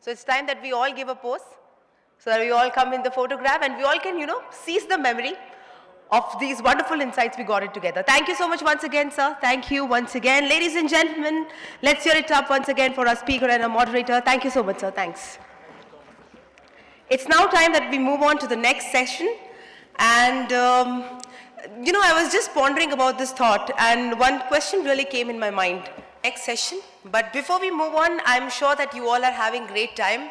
So it's time that we all give a pose, so that we all come in the photograph and we all can, seize the memory of these wonderful insights we got it together. Thank you so much once again, sir. Thank you once again. Ladies and gentlemen, let's hear it up once again for our speaker and our moderator. Thank you so much, sir. Thanks. It's now time that we move on to the next session. And, I was just pondering about this thought, and one question really came in my mind. Next session. But before we move on, I'm sure that you all are having great time.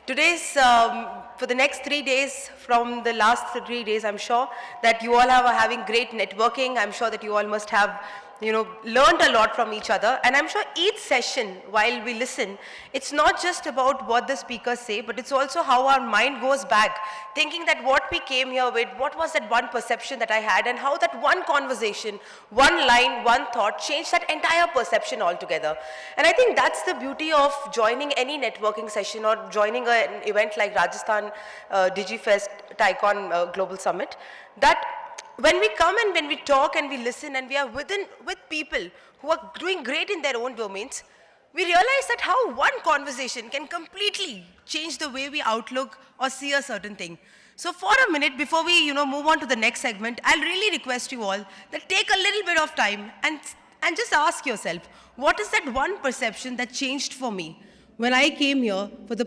Today's, for the next 3 days, from the last 3 days, I'm sure that you all are having great networking. I'm sure that you all must have, learned a lot from each other. And I'm sure each session, while we listen, it's not just about what the speakers say, but it's also how our mind goes back, thinking that what we came here with, what was that one perception that I had, and how that one conversation, one line, one thought changed that entire perception altogether. And I think that's the beauty of joining any networking session or joining an event like Rajasthan DigiFest Tycon Global Summit, that when we come and when we talk and we listen and we are with people who are doing great in their own domains, we realize that how one conversation can completely change the way we outlook or see a certain thing. So for a minute, before we move on to the next segment, I'll really request you all that take a little bit of time and just ask yourself, what is that one perception that changed for me when I came here for the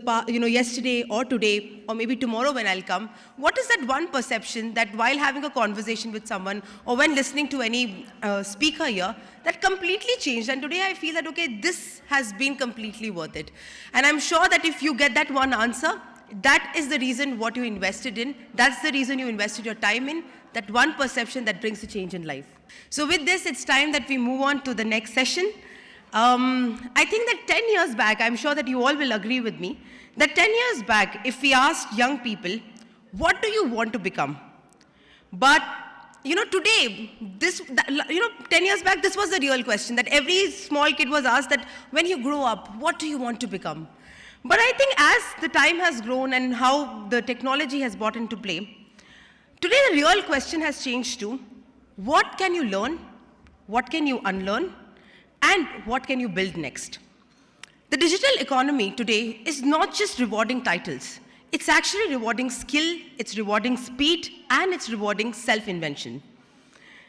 yesterday or today or maybe tomorrow when I'll come? What is that one perception that while having a conversation with someone or when listening to any speaker here, that completely changed, and today I feel that, okay, this has been completely worth it. And I'm sure that if you get that one answer, that is the reason what you invested in, that's the reason you invested your time in, that one perception that brings a change in life. So with this, it's time that we move on to the next session. I think that 10 years back, I'm sure that you all will agree with me, that 10 years back, if we asked young people, what do you want to become? But, today, 10 years back, this was the real question, that every small kid was asked that when you grow up, what do you want to become? But I think as the time has grown and how the technology has brought into play, today the real question has changed to, what can you learn? What can you unlearn? And what can you build next? The digital economy today is not just rewarding titles. It's actually rewarding skill, it's rewarding speed, and it's rewarding self-invention.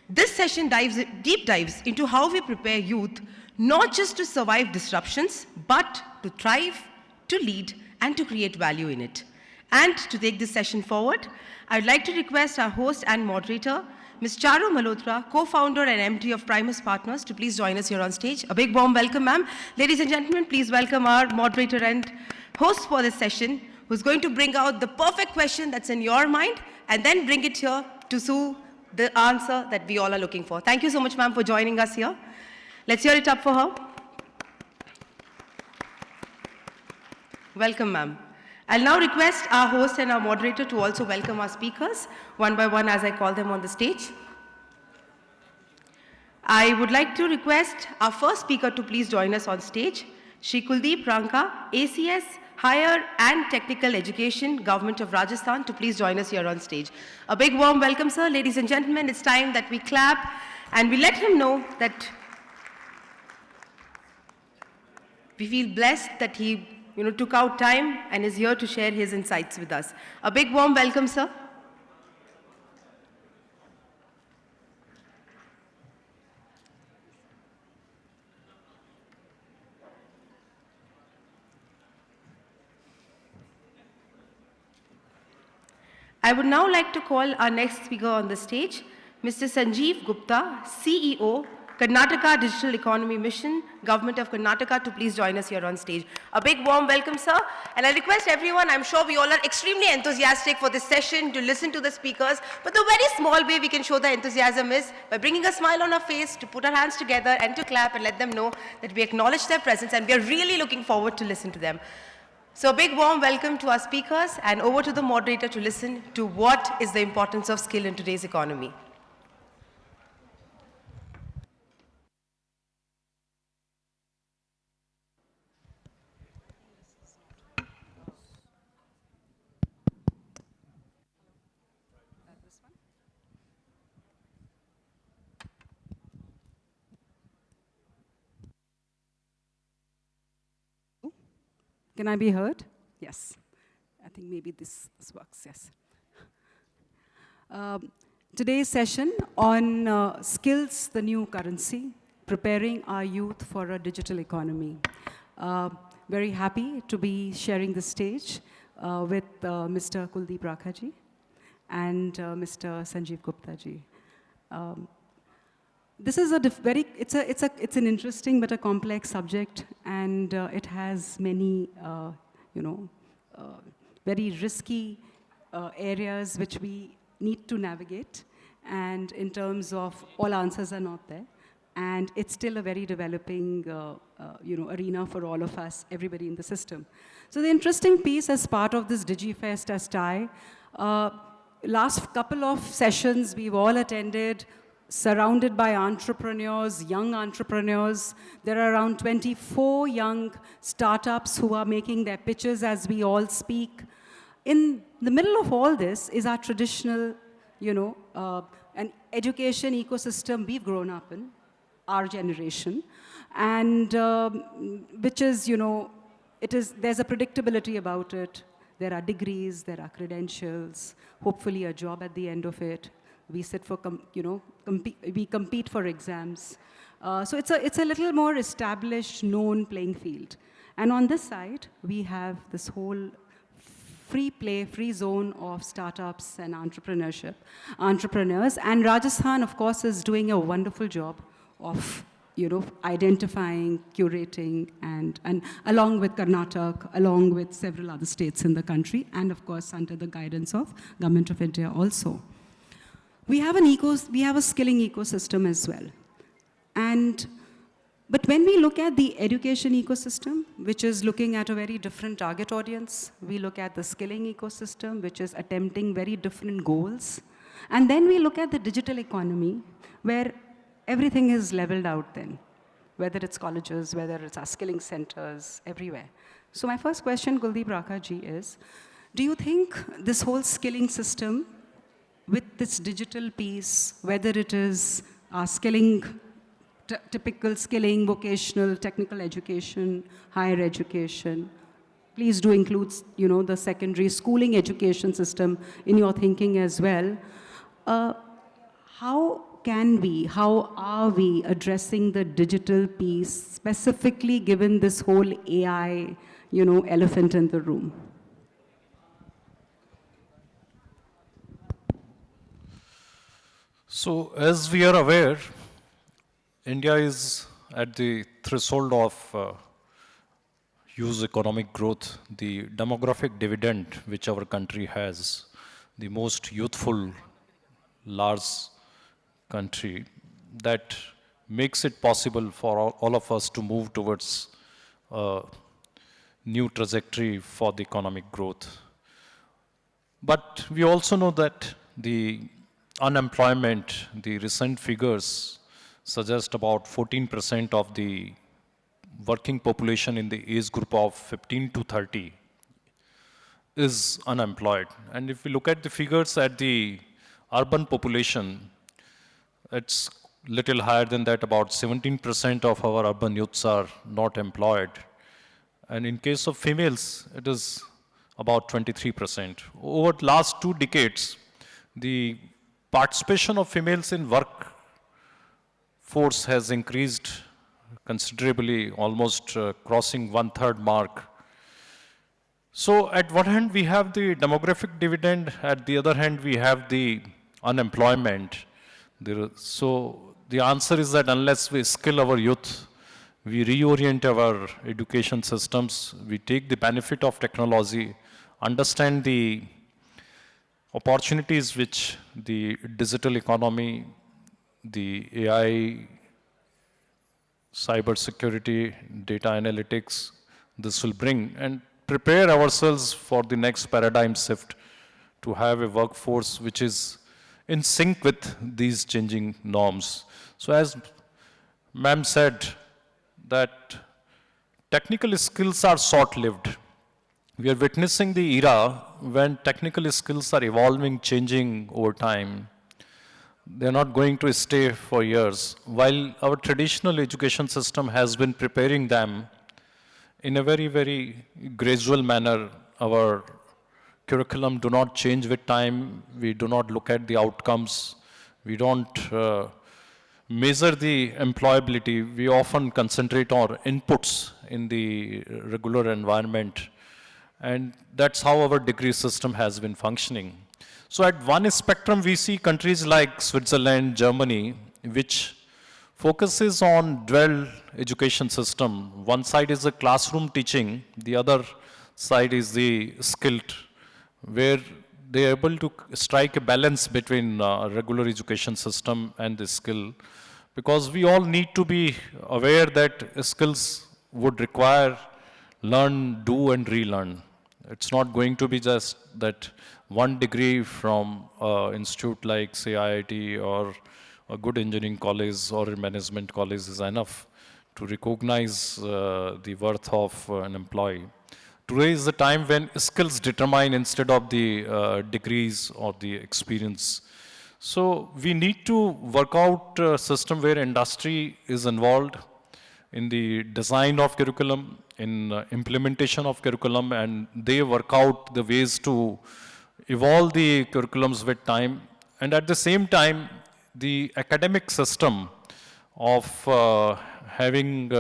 This session deep dives into how we prepare youth, not just to survive disruptions, but to thrive, to lead, and to create value in it. And to take this session forward, I'd like to request our host and moderator, Ms. Charu Malhotra, co-founder and MD of Primus Partners, to please join us here on stage. A big warm welcome, ma'am. Ladies and gentlemen, please welcome our moderator and host for this session, who's going to bring out the perfect question that's in your mind and then bring it here to the answer that we all are looking for. Thank you so much, ma'am, for joining us here. Let's hear it up for her. Welcome, ma'am. I'll now request our host and our moderator to also welcome our speakers, one by one as I call them on the stage. I would like to request our first speaker to please join us on stage, Shri Kuldeep Ranka, ACS, Higher and Technical Education, Government of Rajasthan, to please join us here on stage. A big warm welcome, sir. Ladies and gentlemen, it's time that we clap and we let him know that we feel blessed that he took out time and is here to share his insights with us. A big warm welcome, sir. I would now like to call our next speaker on the stage, Mr. Sanjeev Gupta, CEO, Karnataka Digital Economy Mission, Government of Karnataka, to please join us here on stage. A big warm welcome, sir. And I request everyone, I'm sure we all are extremely enthusiastic for this session to listen to the speakers, but the very small way we can show the enthusiasm is by bringing a smile on our face, to put our hands together and to clap and let them know that we acknowledge their presence and we are really looking forward to listen to them. So a big warm welcome to our speakers and over to the moderator to listen to what is the importance of skill in today's economy. Can I be heard? Yes. I think maybe this works, yes. Today's session on skills, the new currency, preparing our youth for a digital economy. Very happy to be sharing the stage with Mr. Kuldeep Ranka ji and Mr. Sanjeev Gupta ji. This is it's an interesting but a complex subject, and it has many, very risky areas which we need to navigate. And in terms of all answers are not there. And it's still a very developing arena for all of us, everybody in the system. So the interesting piece as part of this DigiFest as TIE, last couple of sessions we've all attended, surrounded by entrepreneurs, young entrepreneurs. There are around 24 young startups who are making their pitches as we all speak. In the middle of all this is our traditional, an education ecosystem we've grown up in, our generation, and which is, there's a predictability about it. There are degrees, there are credentials, hopefully a job at the end of it. We sit for, we compete for exams. So it's a little more established, known playing field. And on this side, we have this whole free play, free zone of startups and entrepreneurs. And Rajasthan, of course, is doing a wonderful job of identifying, curating, and along with Karnataka, along with several other states in the country, and of course under the guidance of Government of India also. We have a skilling ecosystem as well. But when we look at the education ecosystem, which is looking at a very different target audience, we look at the skilling ecosystem, which is attempting very different goals. And then we look at the digital economy, where everything is leveled out then, whether it's colleges, whether it's our skilling centers, everywhere. So my first question, Kuldeep Ranka ji, is, do you think this whole skilling system, with this digital piece, whether it is our skilling, typical skilling, vocational, technical education, higher education, please do include, the secondary schooling education system in your thinking as well. How are we addressing the digital piece, specifically given this whole AI, elephant in the room? So, as we are aware, India is at the threshold of huge economic growth. The demographic dividend which our country has, the most youthful, large country, that makes it possible for all of us to move towards a new trajectory for the economic growth. But we also know that the unemployment, the recent figures suggest about 14% of the working population in the age group of 15 to 30 is unemployed. And if we look at the figures at the urban population, it's little higher than that. About 17% of our urban youths are not employed. And in case of females, it is about 23%. Over the last 2 decades, the participation of females in workforce has increased considerably, almost crossing 1/3 mark. So at one hand, we have the demographic dividend. At the other hand, we have the unemployment. So the answer is that unless we skill our youth, we reorient our education systems, we take the benefit of technology, understand the opportunities which the digital economy, the AI, cyber security, data analytics, this will bring, and prepare ourselves for the next paradigm shift to have a workforce which is in sync with these changing norms. So as ma'am said, that technical skills are short-lived. We are witnessing the era when technical skills are evolving, changing over time. They're not going to stay for years. While our traditional education system has been preparing them in a very, very gradual manner our curriculum do not change with time. We do not look at the outcomes. We don't measure the employability. We often concentrate on inputs in the regular environment. And that's how our degree system has been functioning. So at one spectrum, we see countries like Switzerland, Germany, which focuses on dual education system. One side is the classroom teaching, the other side is the skilled, where they are able to strike a balance between regular education system and the skill. Because we all need to be aware that skills would require learn, do, and relearn. It's not going to be just that one degree from an institute like, say, IIT or a good engineering college or a management college is enough to recognize the worth of an employee. Today is the time when skills determine instead of the degrees or the experience. So we need to work out a system where industry is involved in the design of curriculum, in implementation of curriculum, and they work out the ways to evolve the curriculums with time. And at the same time, the academic system of having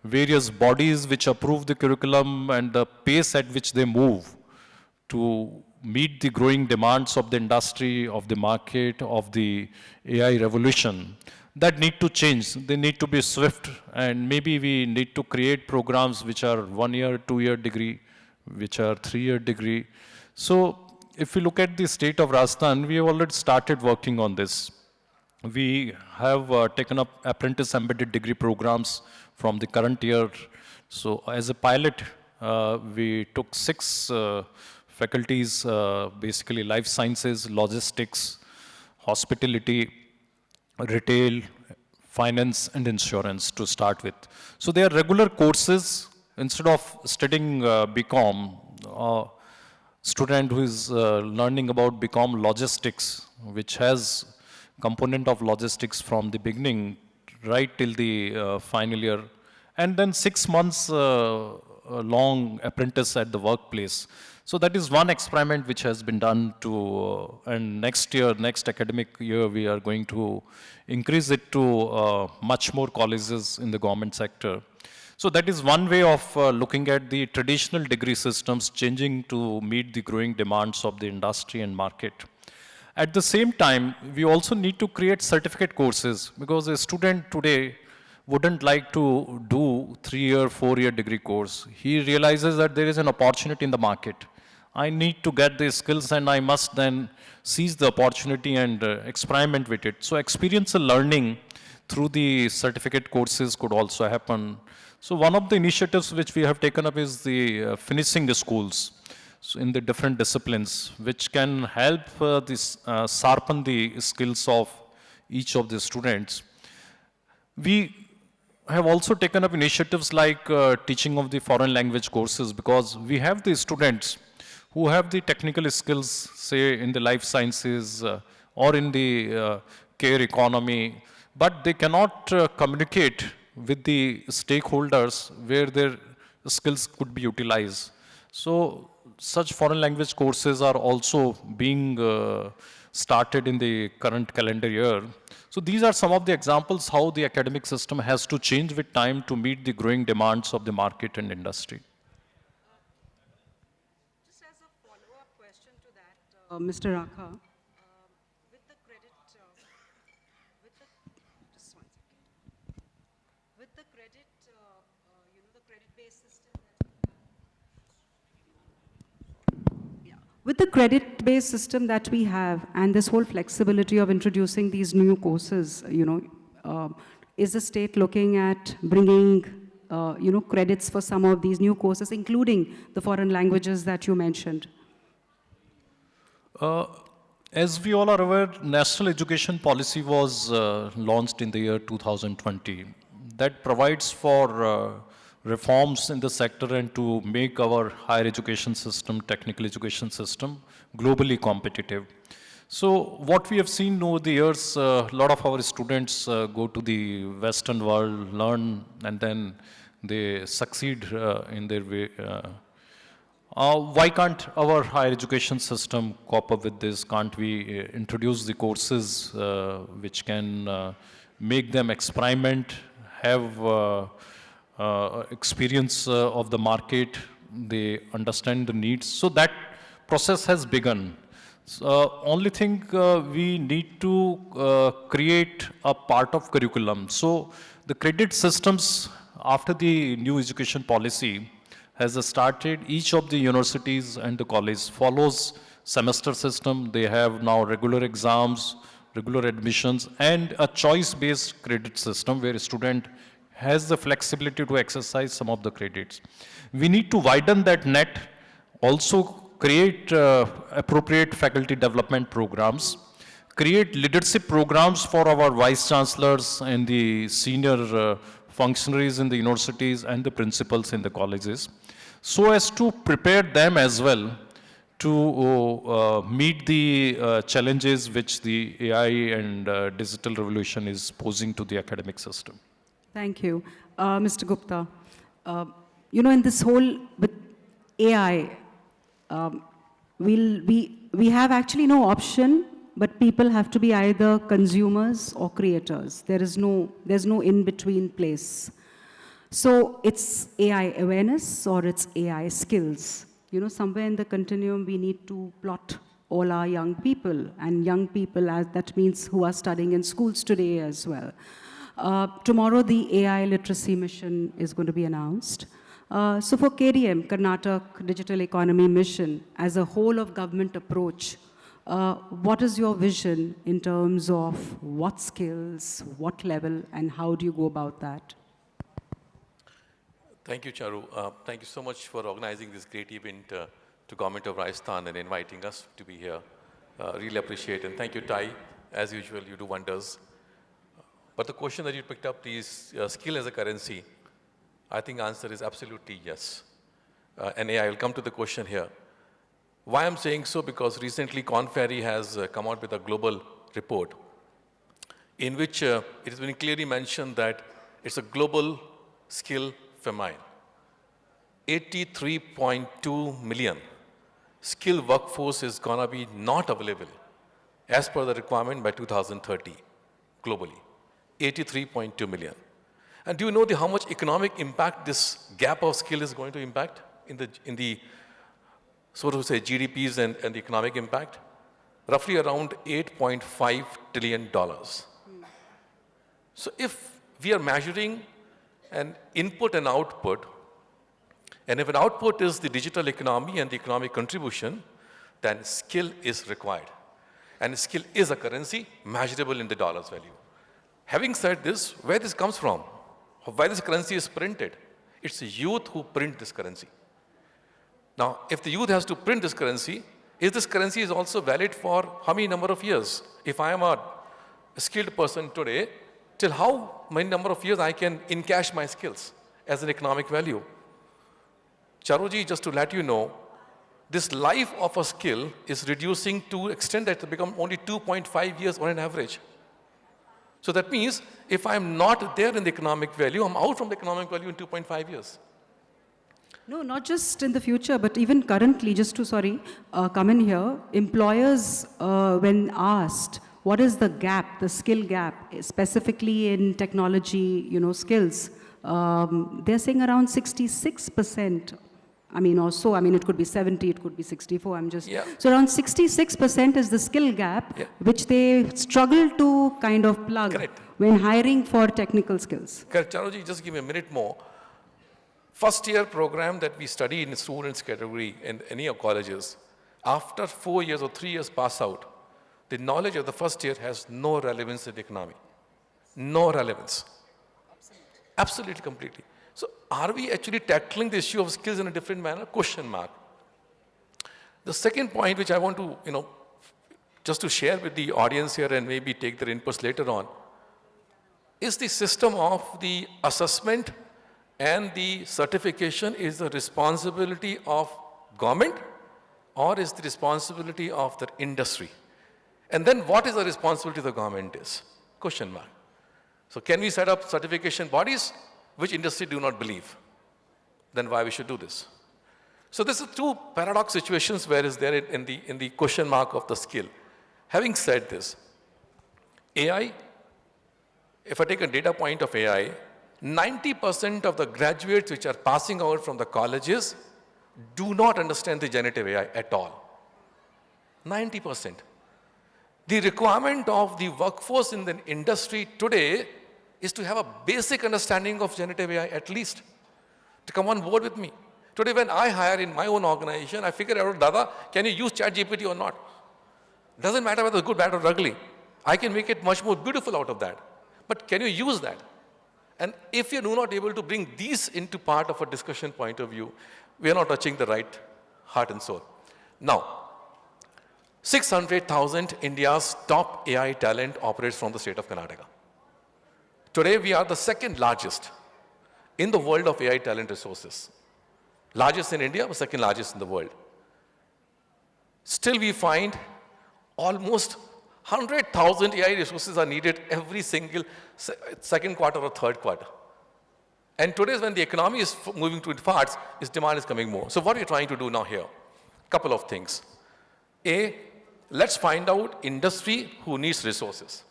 various bodies which approve the curriculum and the pace at which they move to meet the growing demands of the industry, of the market, of the AI revolution, that need to change. They need to be swift, and maybe we need to create programs which are 1 year, 2 year degree, which are 3 year degree. So if we look at the state of Rajasthan, we have already started working on this. We have taken up apprentice embedded degree programs from the current year. So as a pilot, we took 6 faculties, basically life sciences, logistics, hospitality, retail, finance, and insurance to start with. So they are regular courses. Instead of studying BCom, student who is learning about BCom logistics, which has component of logistics from the beginning right till the final year, and then 6 months long apprentice at the workplace. So that is one experiment which has been done to, and next year, next academic year, we are going to increase it to much more colleges in the government sector. So that is one way of looking at the traditional degree systems changing to meet the growing demands of the industry and market. At the same time, we also need to create certificate courses, because a student today wouldn't like to do 3-year, 4-year degree course. He realizes that there is an opportunity in the market. I need to get the skills, and I must then seize the opportunity and experiment with it. So experiential learning through the certificate courses could also happen. So one of the initiatives which we have taken up is the finishing the schools, so in the different disciplines, which can help sharpen the skills of each of the students. We have also taken up initiatives like teaching of the foreign language courses, because we have the students who have the technical skills, say in the life sciences or in the care economy, but they cannot communicate with the stakeholders where their skills could be utilized. So such foreign language courses are also being started in the current calendar year. So these are some of the examples how the academic system has to change with time to meet the growing demands of the market and industry. Just as a follow-up question to that, Mr. Rakha, with the credit, just one second. With the credit, the credit-based system with the credit-based system that we have, and this whole flexibility of introducing these new courses, is the state looking at bringing, credits for some of these new courses, including the foreign languages that you mentioned? As we all are aware, National Education Policy was launched in the year 2020. That provides for reforms in the sector and to make our higher education system, technical education system, globally competitive. So what we have seen over the years, a lot of our students go to the Western world, learn, and then they succeed in their way Why can't our higher education system cope up with this? Can't we introduce the courses which can make them experiment, have experience of the market, they understand the needs? So that process has begun. Only thing we need to create a part of curriculum. So the credit systems after the new education policy has started, each of the universities and the college follows semester system. They have now regular exams, regular admissions, and a choice-based credit system where a student has the flexibility to exercise some of the credits. We need to widen that net, also create appropriate faculty development programs, create leadership programs for our vice chancellors and the senior functionaries in the universities and the principals in the colleges, so as to prepare them as well to meet the challenges which the AI and digital revolution is posing to the academic system. Thank you. Mr. Gupta, in this whole with AI, we have actually no option, but people have to be either consumers or creators. There's no in-between place. So it's AI awareness or it's AI skills. Somewhere in the continuum, we need to plot all our young people, and young people, that means who are studying in schools today as well. Tomorrow, the AI literacy mission is going to be announced. So for KDM, Karnataka Digital Economy Mission, as a whole of government approach, what is your vision in terms of what skills, what level, and how do you go about that? Thank you, Charu. Thank you so much for organizing this great event to Government of Rajasthan and inviting us to be here. Really appreciate it. And thank you, Tai. As usual, you do wonders. But the question that you picked up is skill as a currency. I think the answer is absolutely yes. And I will come to the question here. Why I'm saying so? Because recently Conferry has come out with a global report in which it has been clearly mentioned that it's a global skill famine. 83.2 million skilled workforce is going to be not available as per the requirement by 2030 globally. 83.2 million. And do you know how much economic impact this gap of skill is going to impact in the so to say GDPs and the economic impact? Roughly around $8.5 trillion. So if we are measuring an input and output, and if an output is the digital economy and the economic contribution, then skill is required. And skill is a currency measurable in the dollars value. Having said this, where this comes from, why this currency is printed, it's the youth who print this currency. Now, if the youth has to print this currency is also valid for how many number of years? If I am a skilled person today, till how many number of years I can encash my skills as an economic value? Charuji, just to let you know, this life of a skill is reducing to extent that it becomes only 2.5 years on an average. So that means if I'm not there in the economic value, I'm out from the economic value in 2.5 years. No, not just in the future, but even currently, just to, come in here, employers, when asked, what is the gap, the skill gap, specifically in technology, skills, they're saying around 66%. It could be 70, it could be 64, So around 66% is the skill gap, which they struggle to kind of plug when hiring for technical skills. Correct. Charuji, just give me a minute more. First year program that we study in students category in any of colleges, after 4 years or 3 years pass out, the knowledge of the first year has no relevance in the economy. No relevance. Absolutely, completely. So are we actually tackling the issue of skills in a different manner? Question mark. The second point which I want to, just to share with the audience here and maybe take their inputs later on, is the system of the assessment and the certification is the responsibility of government or is the responsibility of the industry? And then what is the responsibility of the government is? Question mark. So can we set up certification bodies which industry do not believe? Then why we should do this? So this is two paradox situations where is there in the question mark of the skill. Having said this, AI, if I take a data point of AI, 90% of the graduates which are passing out from the colleges do not understand the generative AI at all. 90%. The requirement of the workforce in the industry today is to have a basic understanding of generative AI at least, to come on board with me. Today when I hire in my own organization, I figure out, Dada, can you use ChatGPT or not? Doesn't matter whether it's good, bad or ugly. I can make it much more beautiful out of that. But can you use that? And if you're not able to bring these into part of a discussion point of view, we are not touching the right heart and soul. Now, 600,000 India's top AI talent operates from the state of Karnataka. Today, we are the second largest in the world of AI talent resources. Largest in India, but second largest in the world. Still, we find almost 100,000 AI resources are needed every single second quarter or third quarter. And today, when the economy is moving to parts, its demand is coming more. So what are we trying to do now here? Couple of things. A, let's find out industry who needs resources.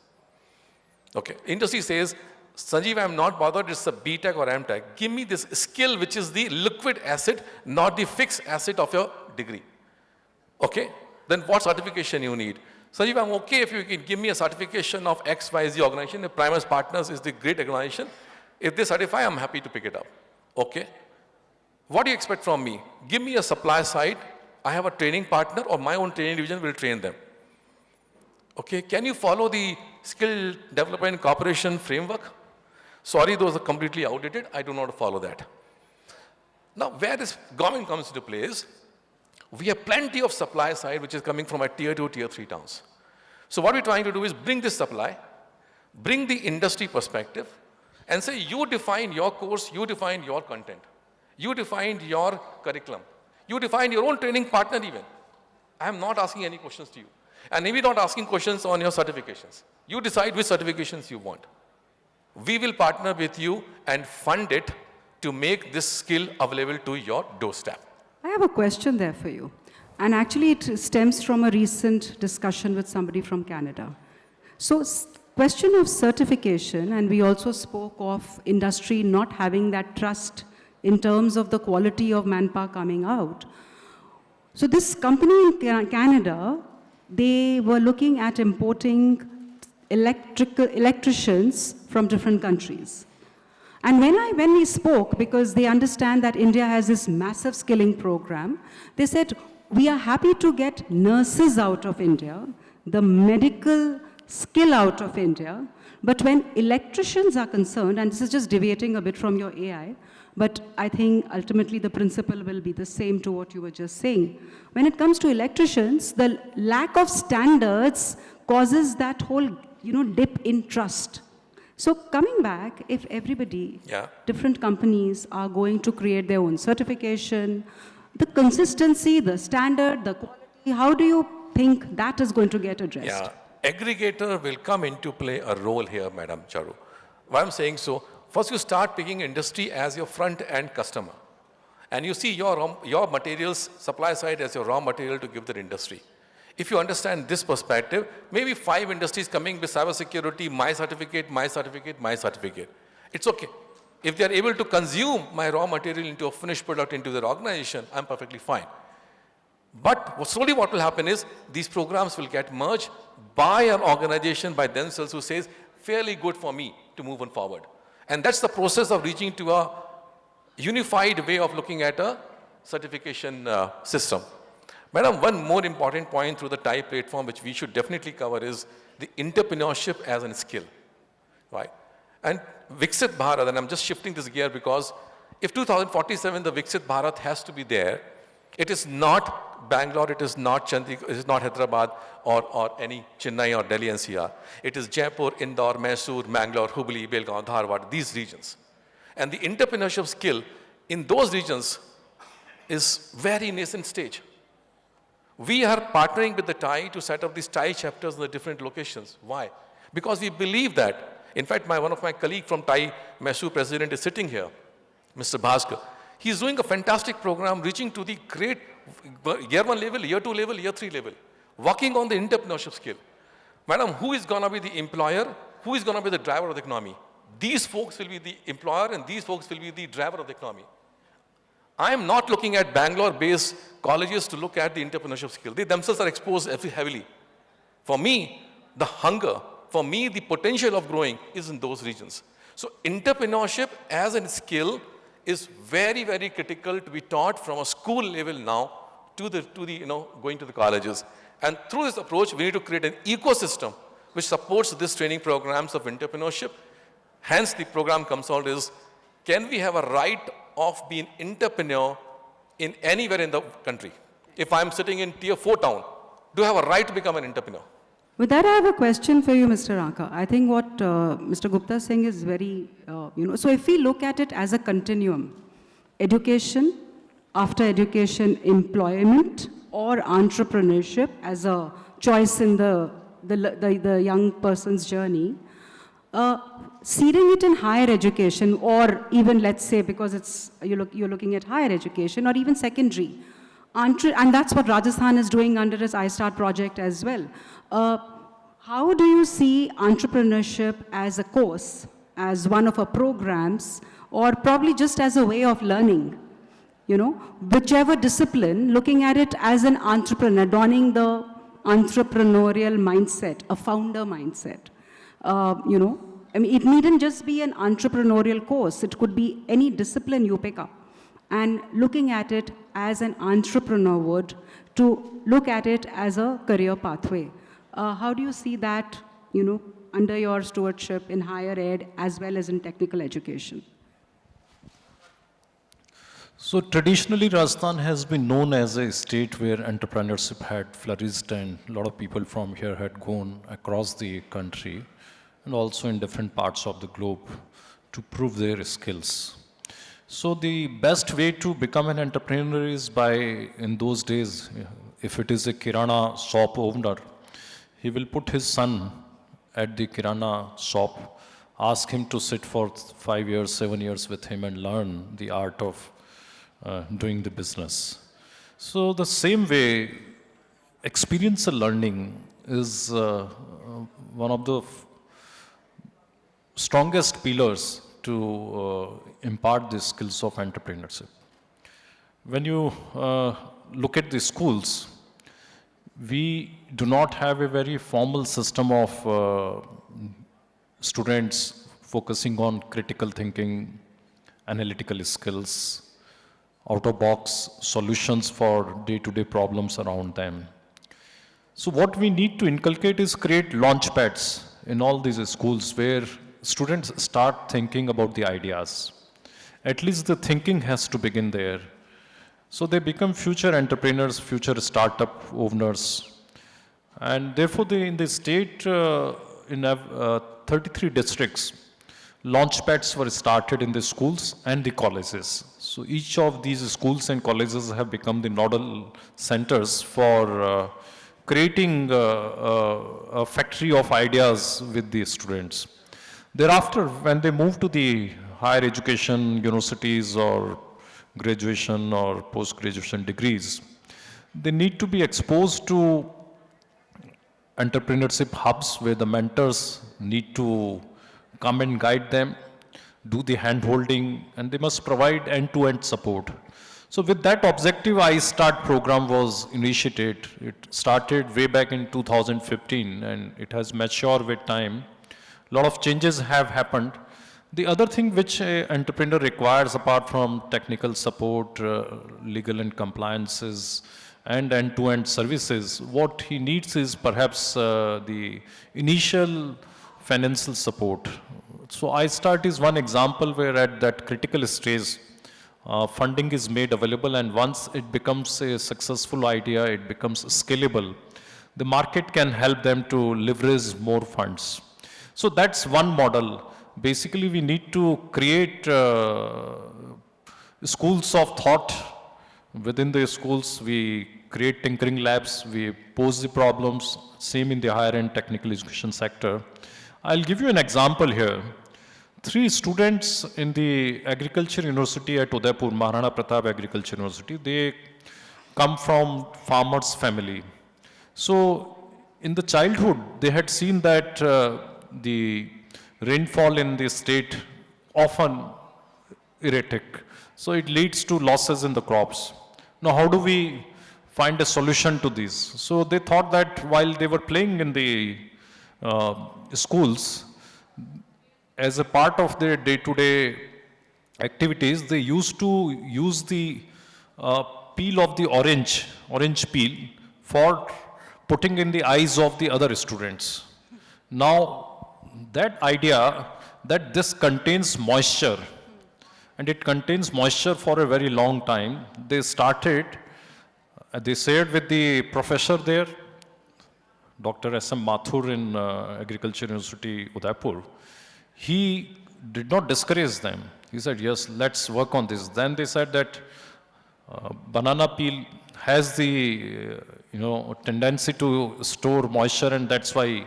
Okay, industry says, Sanjeev, I'm not bothered, it's a BTech or MTech. Give me this skill which is the liquid asset, not the fixed asset of your degree. Okay, then what certification you need? Sanjeev, I'm okay if you can give me a certification of XYZ organization. If Primus Partners is the great organization, if they certify, I'm happy to pick it up. Okay, what do you expect from me? Give me a supply side. I have a training partner or my own training division will train them. Okay, can you follow the skill development cooperation framework? Sorry, those are completely outdated. I do not follow that. Now, where this government comes into play is, we have plenty of supply side which is coming from a tier 2, tier 3 towns. So what we're trying to do is bring this supply, bring the industry perspective, and say, you define your course, you define your content, you define your curriculum, you define your own training partner even. I am not asking any questions to you. And maybe not asking questions on your certifications. You decide which certifications you want. We will partner with you and fund it to make this skill available to your doorstep. I have a question there for you. And actually, it stems from a recent discussion with somebody from Canada. So, question of certification, and we also spoke of industry not having that trust in terms of the quality of manpower coming out. So, this company in Canada, they were looking at importing electricians from different countries. And when we spoke, because they understand that India has this massive skilling program, they said, we are happy to get nurses out of India, the medical skill out of India, but when electricians are concerned, and this is just deviating a bit from your AI, but I think ultimately the principle will be the same to what you were just saying. When it comes to electricians, the lack of standards causes that whole, dip in trust. So coming back, if everybody, different companies are going to create their own certification, the consistency, the standard, the quality, how do you think that is going to get addressed? Yeah, aggregator will come into play a role here, Madam Charu. Why I'm saying so, first you start picking industry as your front-end customer. And you see your materials, supply side as your raw material to give the industry. If you understand this perspective, maybe 5 industries coming with cybersecurity, my certificate, my certificate, my certificate. It's okay. If they are able to consume my raw material into a finished product into their organization, I'm perfectly fine. But slowly what will happen is, these programs will get merged by an organization, by themselves, who says, fairly good for me to move on forward. And that's the process of reaching to a unified way of looking at a certification system. Madam, one more important point through the TIE platform which we should definitely cover is the entrepreneurship as a skill, right? And Viksit Bharat, and I'm just shifting this gear because if 2047 the Viksit Bharat has to be there, it is not Bangalore, it is not Chandigarh, it is not Hyderabad or any Chennai or Delhi NCR. It is Jaipur, Indore, Mysore, Mangalore, Hubli, Belgaum, Dharwad, these regions. And the entrepreneurship skill in those regions is very nascent stage. We are partnering with the TIE to set up these TIE chapters in the different locations. Why? Because we believe that, in fact, one of my colleagues from TIE, Mysore president, is sitting here, Mr. Bhaskar. He's doing a fantastic program, reaching to the great year 1 level, year 2 level, year 3 level, working on the entrepreneurship skill. Madam, who is going to be the employer? Who is going to be the driver of the economy? These folks will be the employer and these folks will be the driver of the economy. I am not looking at Bangalore-based colleges to look at the entrepreneurship skill. They themselves are exposed heavily. For me, the hunger, for me, the potential of growing is in those regions. So entrepreneurship as a skill is very, very critical to be taught from a school level now to the going to the colleges. And through this approach, we need to create an ecosystem which supports this training programs of entrepreneurship. Hence, the program comes out is, can we have a right of being entrepreneur in anywhere in the country? If I'm sitting in tier 4 town, do I have a right to become an entrepreneur? With that, I have a question for you, Mr. Ranka. I think what Mr. Gupta is saying is very, so if we look at it as a continuum, education, after education, employment, or entrepreneurship as a choice in the young person's journey, seeding it in higher education, or even, let's say, because you're looking at higher education, or even secondary, and that's what Rajasthan is doing under its iStart project as well. How do you see entrepreneurship as a course, as one of our programs, or probably just as a way of learning? Whichever discipline, looking at it as an entrepreneur, donning the entrepreneurial mindset, a founder mindset. It needn't just be an entrepreneurial course. It could be any discipline you pick up. And looking at it as an entrepreneur would, to look at it as a career pathway. How do you see that, under your stewardship in higher ed as well as in technical education? So traditionally, Rajasthan has been known as a state where entrepreneurship had flourished and a lot of people from here had gone across the country and also in different parts of the globe to prove their skills. So the best way to become an entrepreneur is by, in those days, if it is a Kirana shop owner, he will put his son at the Kirana shop, ask him to sit for 5 years, 7 years with him and learn the art of doing the business. So the same way, experiential learning is one of the strongest pillars to impart the skills of entrepreneurship. When you look at the schools, we do not have a very formal system of students focusing on critical thinking, analytical skills, out-of-box solutions for day-to-day problems around them. So what we need to inculcate is create launch pads in all these schools where students start thinking about the ideas. At least the thinking has to begin there. So they become future entrepreneurs, future startup owners. And therefore, in the state, in 33 districts, launch pads were started in the schools and the colleges. So each of these schools and colleges have become the nodal centers for creating a factory of ideas with the students. Thereafter, when they move to the higher education, universities or graduation or post-graduation degrees, they need to be exposed to entrepreneurship hubs where the mentors need to come and guide them, do the hand-holding, and they must provide end-to-end support. So with that objective, iStart program was initiated. It started way back in 2015, and it has matured with time. A lot of changes have happened. The other thing which an entrepreneur requires, apart from technical support, legal and compliances, and end-to-end services, what he needs is perhaps the initial financial support. So iStart is one example where at that critical stage, funding is made available, and once it becomes a successful idea, it becomes scalable, the market can help them to leverage more funds. So that's one model. Basically, we need to create schools of thought. Within the schools, we create tinkering labs, we pose the problems, same in the higher end technical education sector. I'll give you an example here. Three students in the Agriculture University at Udaipur, Maharana Pratap Agriculture University, they come from farmers' family. So in the childhood, they had seen that the rainfall in the state often erratic. So it leads to losses in the crops. Now, how do we find a solution to this? So they thought that while they were playing in the schools, as a part of their day-to-day activities, they used to use the peel of the orange peel, for putting in the eyes of the other students. Now, that idea that this contains moisture, and it contains moisture for a very long time, they shared with the professor there, Dr. S.M. Mathur in Agriculture University, Udaipur. He did not discourage them. He said, yes, let's work on this. Then they said that banana peel has the tendency to store moisture, and that's why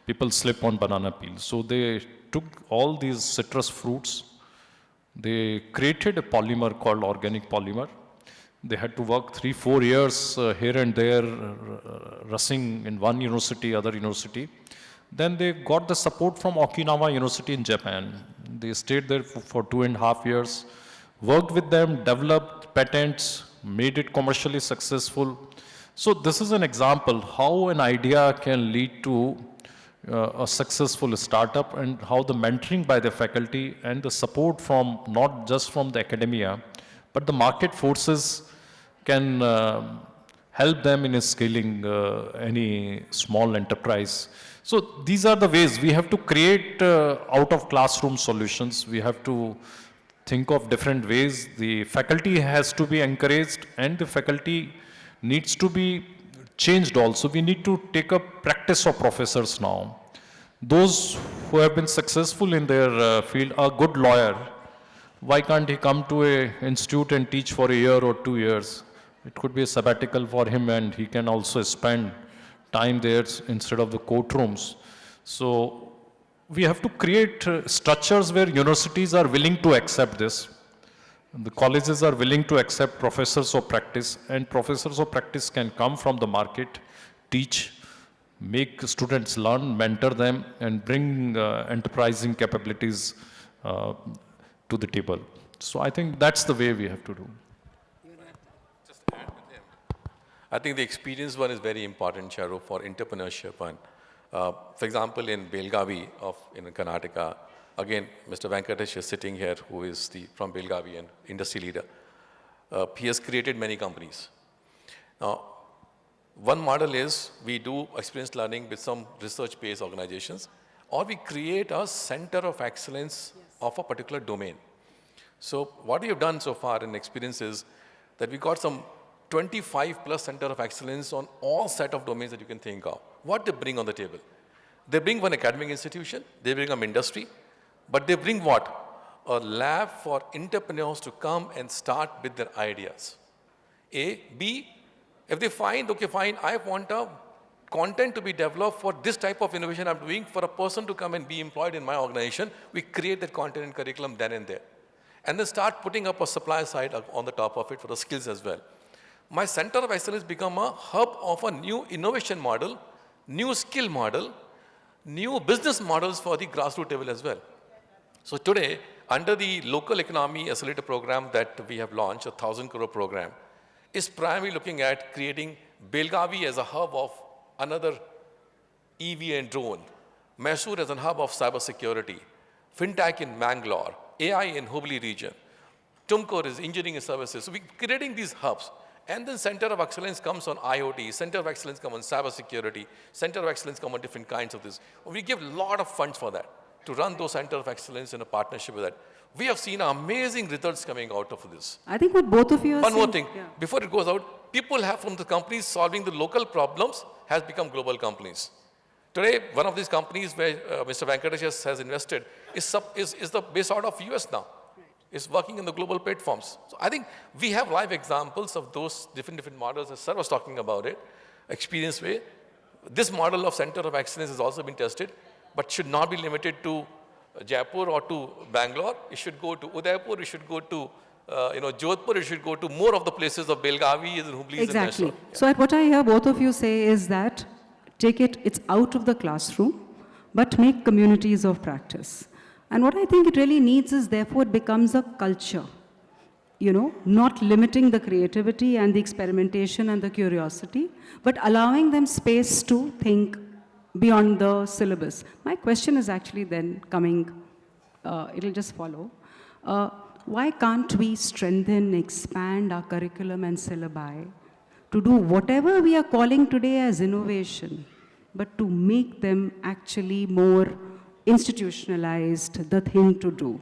people slip on banana peel. So they took all these citrus fruits, they created a polymer called organic polymer. They had to work 3-4 years here and there, rushing in one university, other university. Then they got the support from Okinawa University in Japan. They stayed there for 2.5 years, worked with them, developed patents, made it commercially successful. So this is an example how an idea can lead to a successful startup, and how the mentoring by the faculty and the support from not just from the academia, but the market forces can help them in scaling any small enterprise. So these are the ways we have to create out of classroom solutions. We have to think of different ways. The faculty has to be encouraged, and the faculty needs to be changed also. We need to take up practice of professors now. Those who have been successful in their field, a good lawyer, why can't he come to an institute and teach for a year or 2 years? It could be a sabbatical for him, and he can also spend time there instead of the courtrooms. So we have to create structures where universities are willing to accept this. The colleges are willing to accept professors of practice, and professors of practice can come from the market, teach, make students learn, mentor them, and bring enterprising capabilities to the table. So I think that's the way we have to do. Just add with him. I think the experience one is very important, Charu, for entrepreneurship one. For example, in Belgavi in Karnataka, again, Mr. Venkatesh is sitting here, who is from Belgavi and industry leader. He has created many companies. Now, one model is we do experience learning with some research-based organizations, or we create a center of excellence of a particular domain. So what we have done so far in experience is that we got some 25 plus center of excellence on all set of domains that you can think of. What they bring on the table? They bring one academic institution, they bring an industry, but they bring what? A lab for entrepreneurs to come and start with their ideas. A. B, if they find, okay, fine, I want a content to be developed for this type of innovation I'm doing, for a person to come and be employed in my organization, we create that content and curriculum then and there. And then start putting up a supply side on the top of it for the skills as well. My center of excellence become a hub of a new innovation model, new skill model, new business models for the grassroots level as well. So today, under the local economy accelerator program that we have launched, a 1,000 crore program, is primarily looking at creating Belgavi as a hub of another EV and drone, Mysore as a hub of cybersecurity, fintech in Mangalore, AI in Hubli region, Tumkur is engineering and services. So we're creating these hubs. And then center of excellence comes on IoT, center of excellence comes on cybersecurity, center of excellence comes on different kinds of this. We give a lot of funds for that, to run those center of excellence in a partnership with that. We have seen amazing results coming out of this. I think what both of you are One more saying- thing, Yeah. before it goes out, people have from the companies solving the local problems has become global companies. Today, one of these companies where Mr. Venkatesh has invested is based out of US now. Is working in the global platforms. So I think we have live examples of those different models, as Sir was talking about it, experience way. This model of center of excellence has also been tested, but should not be limited to Jaipur or to Bangalore, you should go to Udaipur, you should go to Jodhpur, you should go to more of the places of Belgavi and Hubli. Exactly. And So what I hear both of you say is that it's out of the classroom, but make communities of practice. And what I think it really needs is therefore it becomes a culture, not limiting the creativity and the experimentation and the curiosity, but allowing them space to think beyond the syllabus. My question is actually then coming, it'll just follow. Why can't we strengthen, expand our curriculum and syllabi to do whatever we are calling today as innovation, but to make them actually more institutionalized, the thing to do?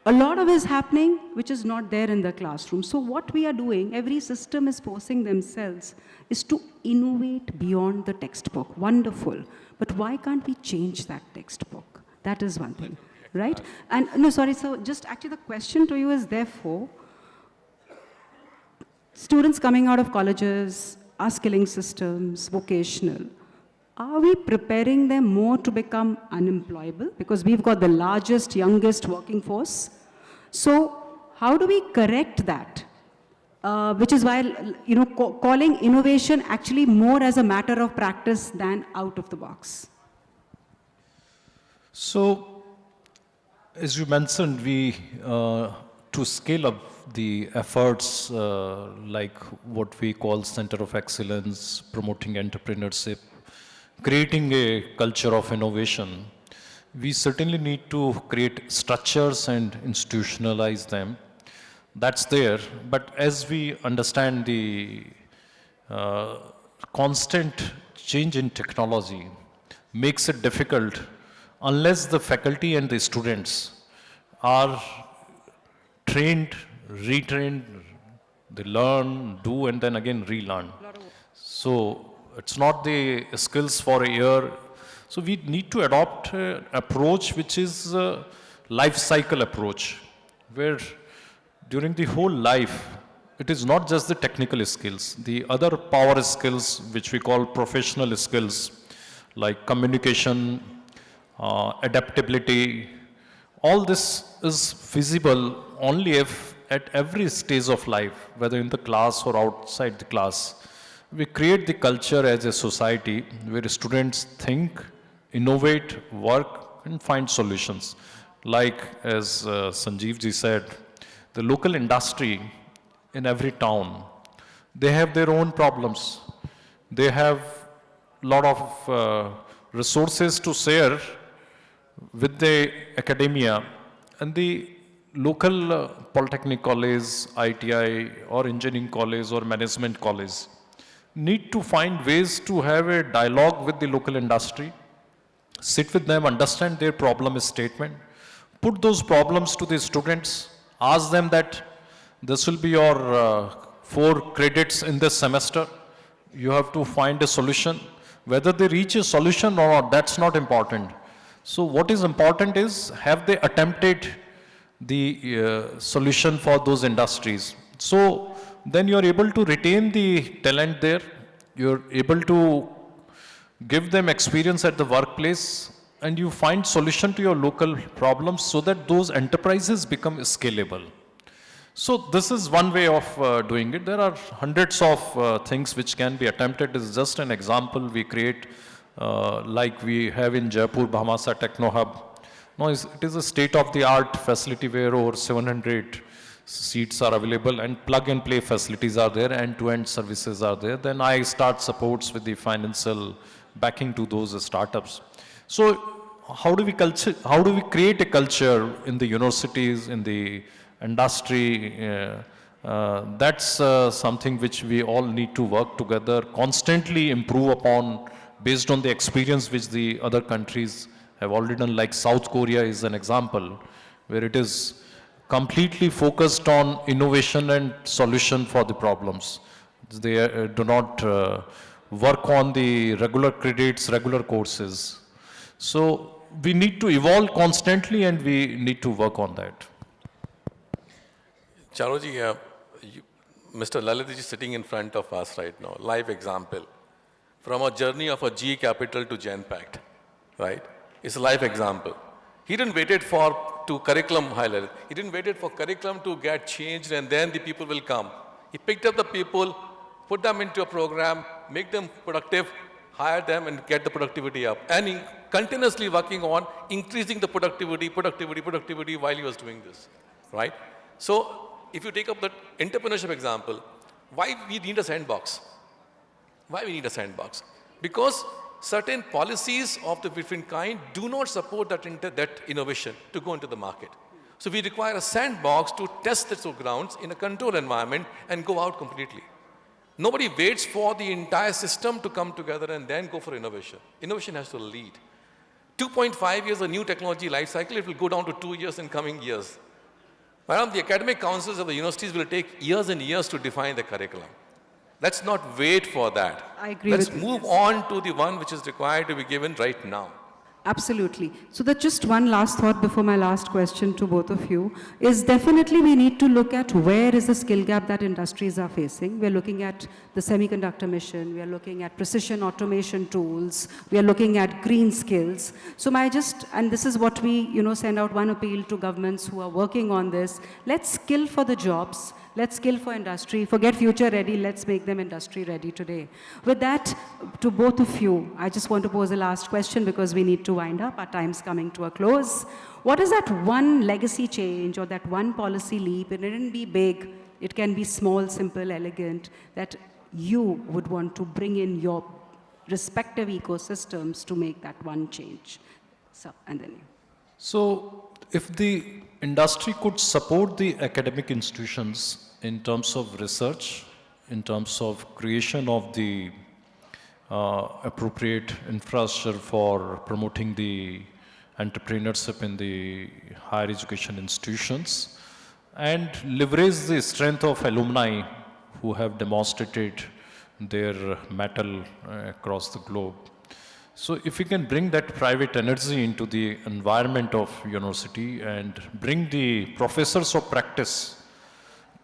A lot of is happening which is not there in the classroom. So what we are doing, every system is forcing themselves, is to innovate beyond the textbook. Wonderful. But why can't we change that textbook? That is one thing, right? And no, sorry, so just actually the question to you is therefore, students coming out of colleges, our skilling systems, vocational, are we preparing them more to become unemployable? Because we've got the largest, youngest working force. So how do we correct that? Which is why, calling innovation actually more as a matter of practice than out of the box. So, as you mentioned, to scale up the efforts like what we call Center of Excellence, promoting entrepreneurship, creating a culture of innovation, we certainly need to create structures and institutionalize them. That's there, but as we understand the constant change in technology makes it difficult unless the faculty and the students are trained, retrained, they learn, do, and then again relearn. So it's not the skills for a year. So we need to adopt an approach which is a life cycle approach, where during the whole life, it is not just the technical skills, the other power skills, which we call professional skills, like communication, adaptability, all this is feasible only if at every stage of life, whether in the class or outside the class, we create the culture as a society where students think, innovate, work, and find solutions. Like as Sanjeev ji said, the local industry in every town, they have their own problems. They have a lot of resources to share with the academia, and the local polytechnic college, ITI, or engineering college, or management college need to find ways to have a dialogue with the local industry, sit with them, understand their problem statement, put those problems to the students, ask them that this will be your 4 credits in this semester. You have to find a solution. Whether they reach a solution or not, that's not important. So what is important is, have they attempted the solution for those industries? So then you're able to retain the talent there. You're able to give them experience at the workplace, and you find solution to your local problems so that those enterprises become scalable. So this is one way of doing it. There are hundreds of things which can be attempted. This is just an example we create, like we have in Jaipur, Bhamasa Techno Hub. Now it is a state-of-the-art facility where over 700 seats are available, and plug-and-play facilities are there, end-to-end services are there. Then I start supports with the financial backing to those startups. So how do we create a culture in the universities, in the industry? That's something which we all need to work together, constantly improve upon based on the experience which the other countries have already done. Like South Korea is an example where it is completely focused on innovation and solution for the problems. They do not work on the regular credits, regular courses. So we need to evolve constantly, and we need to work on that. Charuji, Mr. Lalit is sitting in front of us right now, live example. From a journey of a GE Capital to GenPact, right? It's a live example. He didn't waited to curriculum highlight. He didn't waited for curriculum to get changed and then the people will come. He picked up the people, put them into a program, make them productive, hire them and get the productivity up. And he continuously working on increasing the productivity while he was doing this, right? So if you take up the entrepreneurship example, why we need a sandbox? Why we need a sandbox? Because certain policies of the different kind do not support that innovation to go into the market. So we require a sandbox to test the grounds in a controlled environment and go out completely. Nobody waits for the entire system to come together and then go for innovation. Innovation has to lead. 2.5 years of new technology life cycle, it will go down to 2 years in coming years. Madam, the academic councils of the universities will take years and years to define the curriculum. Let's not wait for that. I agree Let's with you, move yes. on to the one which is required to be given right now. Absolutely. So that just one last thought before my last question to both of you is definitely we need to look at where is the skill gap that industries are facing. We're looking at the semiconductor mission, we are looking at precision automation tools, we are looking at green skills. So and this is what we, send out one appeal to governments who are working on this. Let's skill for the jobs. Let's skill for industry. Forget future ready. Let's make them industry ready today. With that, to both of you, I just want to pose a last question because we need to wind up. Our time's coming to a close. What is that one legacy change or that one policy leap? It needn't be big. It can be small, simple, elegant, that you would want to bring in your respective ecosystems to make that one change. So, and then you. So, if the industry could support the academic institutions in terms of research, in terms of creation of the appropriate infrastructure for promoting the entrepreneurship in the higher education institutions, and leverage the strength of alumni who have demonstrated their mettle across the globe. So if we can bring that private energy into the environment of university and bring the professors of practice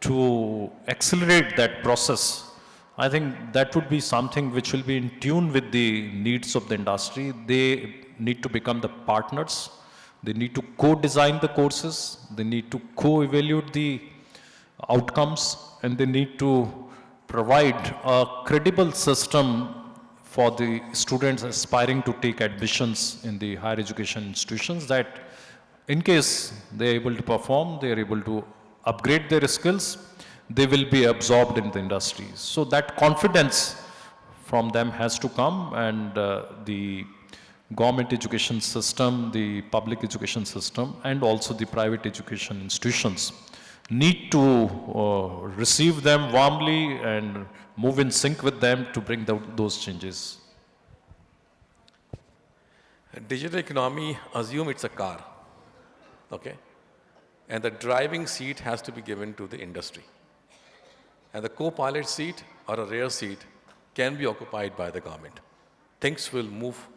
to accelerate that process, I think that would be something which will be in tune with the needs of the industry. They need to become the partners. They need to co-design the courses. They need to co-evaluate the outcomes, and they need to provide a credible system for the students aspiring to take admissions in the higher education institutions, that in case they are able to perform, they are able to upgrade their skills, they will be absorbed in the industry. So that confidence from them has to come, and the government education system, the public education system, and also the private education institutions need to receive them warmly and move in sync with them to bring those changes. Digital economy, assume it's a car, okay? And the driving seat has to be given to the industry. And the co-pilot seat or a rear seat can be occupied by the government. Things will move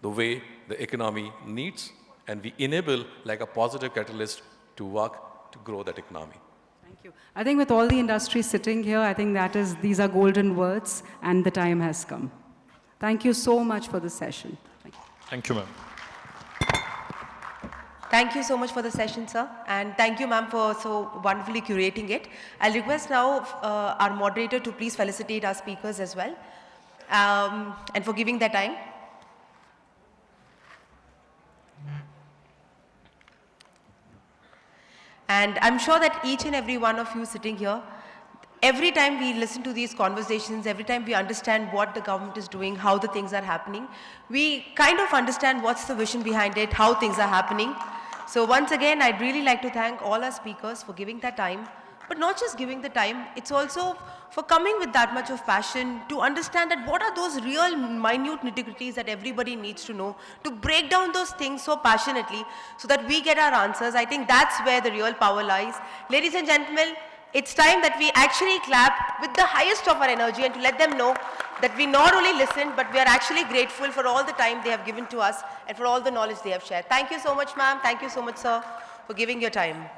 the way the economy needs, and we enable like a positive catalyst to work to grow that economy. Thank you. I think with all the industry sitting here, I think these are golden words, and the time has come. Thank you so much for the session. Thank you. Thank you, ma'am. Thank you so much for the session, sir. And thank you, ma'am, for so wonderfully curating it. I'll request now our moderator to please felicitate our speakers as well, and for giving their time. And I'm sure that each and every one of you sitting here, every time we listen to these conversations, every time we understand what the government is doing, how the things are happening, we kind of understand what's the vision behind it, how things are happening. So once again, I'd really like to thank all our speakers for giving that time, but not just giving the time, it's also for coming with that much of passion to understand that what are those real minute nitty-gritties that everybody needs to know, to break down those things so passionately so that we get our answers. I think that's where the real power lies. Ladies and gentlemen, it's time that we actually clap with the highest of our energy and to let them know that we not only listened, but we are actually grateful for all the time they have given to us and for all the knowledge they have shared. Thank you so much, ma'am. Thank you so much, sir, for giving your time.